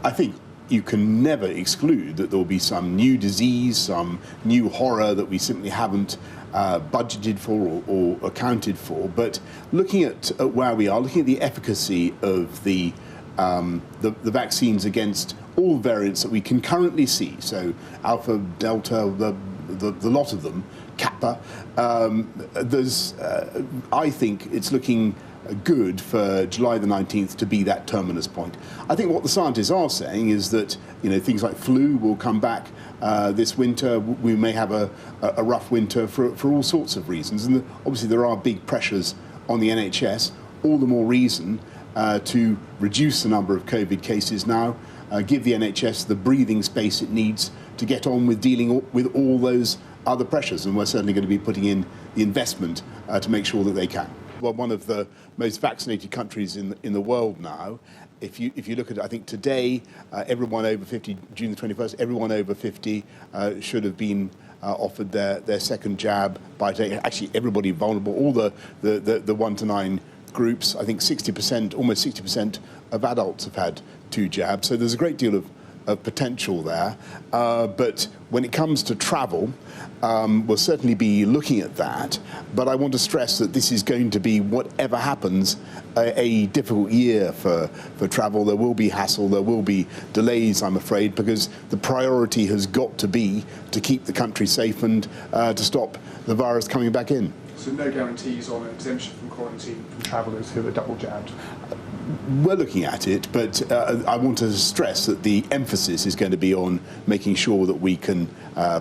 I think you can never exclude that there will be some new disease, some new horror that we simply haven't budgeted for or accounted for. But looking at where we are, looking at the efficacy of the vaccines against all variants that we can currently see, so Alpha, Delta, the lot of them, Kappa, I think it's looking good for July the 19th to be that terminus point. I think what the scientists are saying is that things like flu will come back this winter. We may have a rough winter for all sorts of reasons, and obviously there are big pressures on the NHS. All the more reason to reduce the number of COVID cases now, give the NHS the breathing space it needs to get on with dealing with all those other pressures, and we're certainly going to be putting in the investment to make sure that they can. Well, one of the most vaccinated countries in the world now. If you look at it, I think today, everyone over 50, June the 21st, everyone over 50 should have been offered their second jab by today. Actually, everybody vulnerable, all the 1 to 9 groups. I think 60%, almost 60% of adults have had 2 jabs. So there's a great deal of potential there. But when it comes to travel, we'll certainly be looking at that. But I want to stress that this is going to be, whatever happens, a difficult year for travel. There will be hassle, there will be delays, I'm afraid, because the priority has got to be to keep the country safe and to stop the virus coming back in. So no guarantees on an exemption from quarantine from travellers who are double jabbed? We're looking at it, but I want to stress that the emphasis is going to be on making sure that we can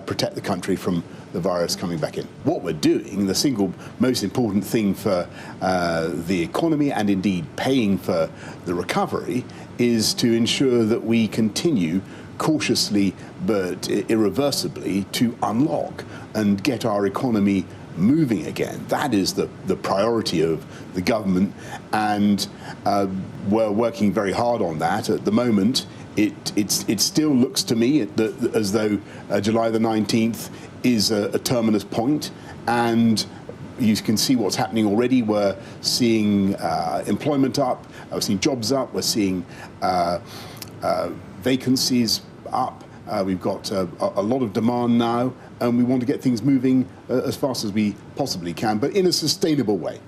protect the country from the virus coming back in. What we're doing, the single most important thing for the economy and indeed paying for the recovery, is to ensure that we continue cautiously but irreversibly to unlock and get our economy moving again. That is the priority of the government, and we're working very hard on that. At the moment, it still looks to me as though July the 19th is a terminus point, and you can see what's happening already. We're seeing employment up, we're seeing jobs up, we're seeing vacancies up. We've got a lot of demand now, and we want to get things moving as fast as we possibly can, but in a sustainable way.